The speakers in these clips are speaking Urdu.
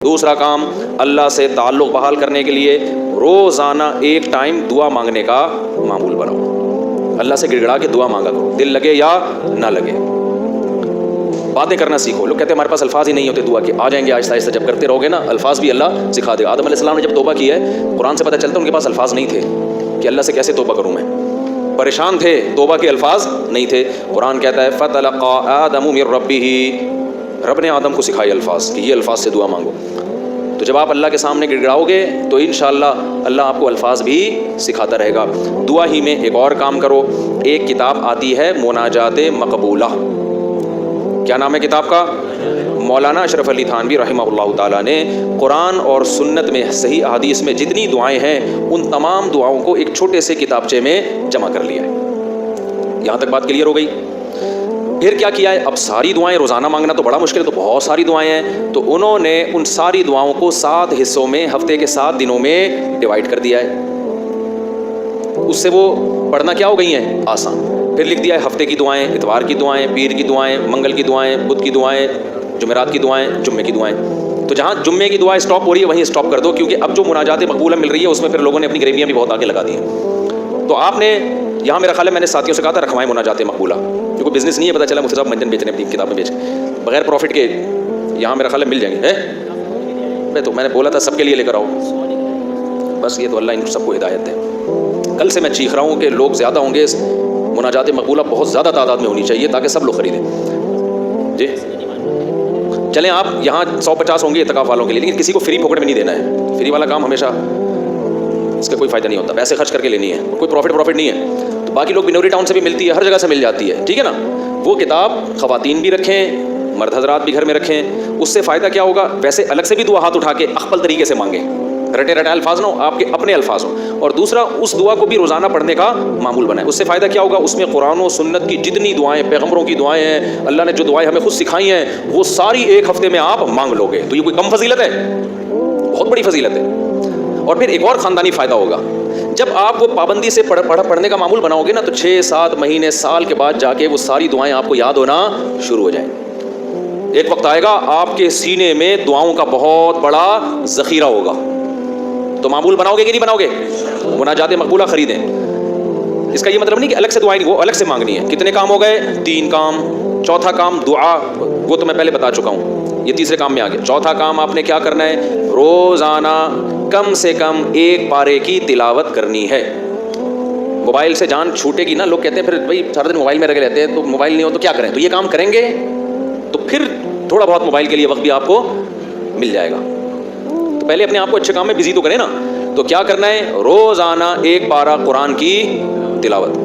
دوسرا کام اللہ سے تعلق بحال کرنے کے لیے روزانہ ایک ٹائم دعا مانگنے کا معمول بناؤ. اللہ سے گڑ گڑا کے دعا مانگا کرو، دل لگے یا نہ لگے. باتیں کرنا سیکھو. لوگ کہتے ہیں ہمارے پاس الفاظ ہی نہیں ہوتے دعا کے. آ جائیں گے آہستہ آہستہ، جب کرتے رہو گے نا الفاظ بھی اللہ سکھا دے گا. آدم علیہ السلام نے جب توبہ کی ہے، قرآن سے پتہ چلتا ہے ان کے پاس الفاظ نہیں تھے کہ اللہ سے کیسے توبہ کروں میں. پریشان تھے، توبہ کے الفاظ نہیں تھے. قرآن کہتا ہے فَتَلَقَّىٰ آدَمُ مِن رَبِّهِ، رب نے آدم کو سکھائے الفاظ کہ یہ الفاظ سے دعا مانگو. تو جب آپ اللہ کے سامنے گڑ گڑاؤ گے تو انشاءاللہ اللہ آپ کو الفاظ بھی سکھاتا رہے گا. دعا ہی میں ایک اور کام کرو. ایک کتاب آتی ہے مناجات مقبولہ. کیا نام ہے کتاب کا؟ مولانا اشرف علی تھانوی رحمہ اللہ تعالیٰ نے قرآن اور سنت میں صحیح احادیث میں جتنی دعائیں ہیں ان تمام دعاؤں کو ایک چھوٹے سے کتابچے میں جمع کر لیا ہے. یہاں تک بات کلیئر ہو گئی. پھر کیا کیا ہے؟ اب ساری دعائیں روزانہ مانگنا تو بڑا مشکل ہے، تو بہت ساری دعائیں ہیں. تو انہوں نے ان ساری دعاؤں کو 7 حصوں میں ہفتے کے 7 دنوں میں ڈیوائڈ کر دیا ہے. اس سے وہ پڑھنا کیا ہو گئی ہیں؟ آسان. پھر لکھ دیا ہے ہفتے کی دعائیں، اتوار کی دعائیں، پیر کی دعائیں، منگل کی دعائیں، بدھ کی دعائیں، جمعرات کی دعائیں، جمعے کی دعائیں. تو جہاں جمعے کی دعائیں اسٹاپ ہو رہی ہے وہیں اسٹاپ کر دو، کیونکہ اب جو مناجات مقبولہ مل رہی ہے اس میں پھر لوگوں نے اپنی غریبیاں بھی بہت آگے لگا دی ہیں. تو آپ نے یہاں میرا خیال ہے میں نے ساتھیوں سے کہا تھا رکھوائیں مناجات مقبولہ، کیونکہ بزنس نہیں ہے. پتہ چلا مفتی صاحب منجن بیچ رہے ہیں، اپنی کتابیں بیچ بغیر پروفٹ کے. یہاں میرا خیال ہے مل جائیں گے. تو میں نے بولا تھا سب کے لیے لے کر آؤ. بس یہ تو اللہ ان سب کو ہدایت دے. کل سے میں چیخ رہا ہوں کہ لوگ زیادہ ہوں گے، مناجات مقبولہ بہت زیادہ تعداد میں ہونی چاہیے تاکہ سب لوگ خریدیں. جی چلیں آپ یہاں 150 ہوں گے اعتکاف والوں کے لیے، لیکن کسی کو فری پھوکٹ میں نہیں دینا ہے. فری والا کام ہمیشہ اس کا کوئی فائدہ نہیں ہوتا. پیسے خرچ کر کے لینی ہے، کوئی پروفٹ نہیں ہے. تو باقی لوگ بنوری ٹاؤن سے بھی ملتی ہے، ہر جگہ سے مل جاتی ہے، ٹھیک ہے نا. وہ کتاب خواتین بھی رکھیں، مرد حضرات بھی گھر میں رکھیں. اس سے فائدہ کیا ہوگا؟ ویسے الگ سے بھی دعا ہاتھ اٹھا کے اخبل طریقے سے مانگیں، رٹے رٹے الفاظ نہ ہو، آپ کے اپنے الفاظ ہوں. اور دوسرا اس دعا کو بھی روزانہ پڑھنے کا معمول بنائیں. اس سے فائدہ کیا ہوگا؟ اس میں قرآن و سنت کی جتنی دعائیں، پیغمبروں کی دعائیں ہیں، اللہ نے جو دعائیں ہمیں خود سکھائی ہیں، وہ ساری ایک ہفتے میں آپ مانگ لو گے. تو یہ کوئی کم فضیلت ہے؟ بہت بڑی فضیلت ہے. اور پھر ایک اور خاندانی فائدہ ہوگا. جب آپ وہ پابندی سے پڑھنے کا معمول بناؤ گے نا تو 6-7 مہینے سال کے بعد جا کے وہ ساری دعائیں آپ کو یاد ہونا شروع ہو جائیں. ایک وقت آئے گا آپ کے سینے میں دعاؤں کا بہت بڑا ذخیرہ ہوگا. تو معمول بناؤ گے کہ نہیں بناؤ گے؟ مناجات مقبولہ خریدیں. اس کا یہ مطلب نہیں کہ الگ سے دعائیں وہ الگ سے مانگنی ہے. کتنے کام ہو گئے؟ 3 کام. چوتھا کام دعا، وہ تو میں پہلے بتا چکا ہوں، یہ تیسرے کام میں آ گیا. چوتھا کام آپ نے کیا کرنا ہے؟ روزانہ کم سے کم 1 پارے کی تلاوت کرنی ہے. موبائل سے جان چھوٹے گی نا. لوگ کہتے ہیں پھر بھائی سارا دن موبائل میں رہ رہتے ہیں، تو موبائل نہیں ہو تو کیا کریں؟ تو یہ کام کریں گے تو پھر تھوڑا بہت موبائل کے لیے وقت بھی آپ کو مل جائے گا. تو پہلے اپنے آپ کو اچھے کام میں بزی تو کریں نا. تو کیا کرنا ہے؟ روزانہ 1 پارہ قرآن کی تلاوت.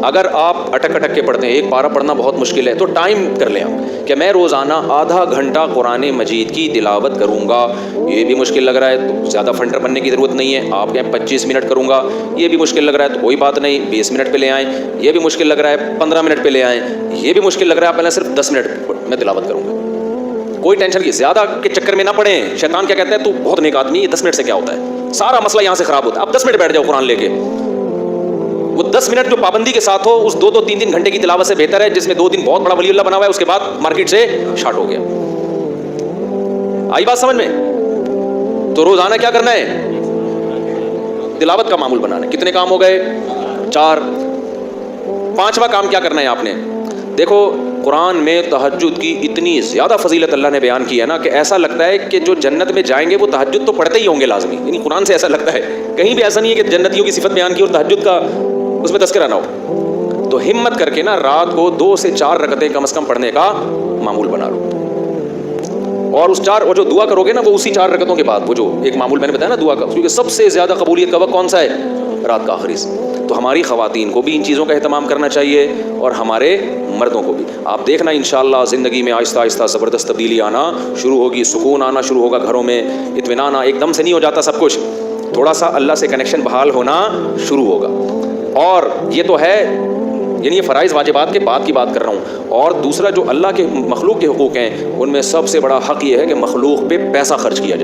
اگر آپ اٹک کے پڑھتے ہیں، 1 پارہ پڑھنا بہت مشکل ہے، تو ٹائم کر لیں آپ کہ میں روزانہ آدھا گھنٹہ قرآن مجید کی تلاوت کروں گا. یہ بھی مشکل لگ رہا ہے تو زیادہ فنڈر بننے کی ضرورت نہیں ہے. آپ کہیں 25 منٹ کروں گا، یہ بھی مشکل لگ رہا ہے تو کوئی بات نہیں، 20 منٹ پہ لے آئیں. یہ بھی مشکل لگ رہا ہے 15 منٹ پہ لے آئیں. یہ بھی مشکل لگ رہا ہے پہلے صرف 10 منٹ میں تلاوت کروں گا. کوئی ٹینشن نہیں، زیادہ کے چکر میں نہ پڑیں. شیطان کیا کہتا ہے؟ تو بہت نیک آدمی، یہ 10 منٹ سے کیا ہوتا ہے؟ سارا مسئلہ یہاں سے خراب ہوتا ہے. اب 10 منٹ بیٹھ جاؤ قرآن لے کے. وہ 10 منٹ جو پابندی کے ساتھ ہو، اس 2-3 گھنٹے کی تلاوت سے بہتر ہے جس میں 2 دن بہت بڑا ولی اللہ بنا ہوا ہے، اس کے بعد مارکیٹ سے شارٹ ہو گیا. آئی بات سمجھ میں؟ تو روزانہ کیا کرنا ہے؟ تلاوت کا معمول بنانا ہے. کتنے کام ہو گئے؟ 4. 5واں کام کیا کرنا ہے آپ نے؟ دیکھو قرآن میں تہجد کی اتنی زیادہ فضیلت اللہ نے بیان کی ہے نا کہ ایسا لگتا ہے کہ جو جنت میں جائیں گے وہ تہجد تو پڑھتے ہی ہوں گے لازمی. یعنی قرآن سے ایسا لگتا ہے، کہیں بھی ایسا نہیں ہے کہ جنتیوں کی صفت بیان کی اور تہجد کا اس میں تذکرہ نہ ہو. تو ہمت کر کے نا رات کو 2 سے 4 رکعتیں کم از کم پڑھنے کا معمول بنا لو. اور اس 4 وہ جو دعا کرو گے نا وہ اسی 4 رکعتوں کے بعد وہ جو ایک معمول میں نے بتایا نا دعا کا، کیونکہ سب سے زیادہ قبولیت کا وقت کون سا ہے؟ رات کا آخری. تو ہماری خواتین کو بھی ان چیزوں کا اہتمام کرنا چاہیے اور ہمارے مردوں کو بھی. آپ دیکھنا انشاءاللہ زندگی میں آہستہ آہستہ زبردست تبدیلی آنا شروع ہوگی، سکون آنا شروع ہوگا گھروں میں، اطمینان. ایک دم سے نہیں ہو جاتا سب کچھ، تھوڑا سا اللہ سے کنیکشن بحال ہونا شروع ہوگا. اور یہ تو ہے، یعنی یہ فرائض واجبات کے بعد کی بات کر رہا ہوں. اور دوسرا جو اللہ کے مخلوق کے حقوق ہیں ان میں سب سے بڑا حق یہ ہے کہ مخلوق پہ پیسہ خرچ کیا جائے.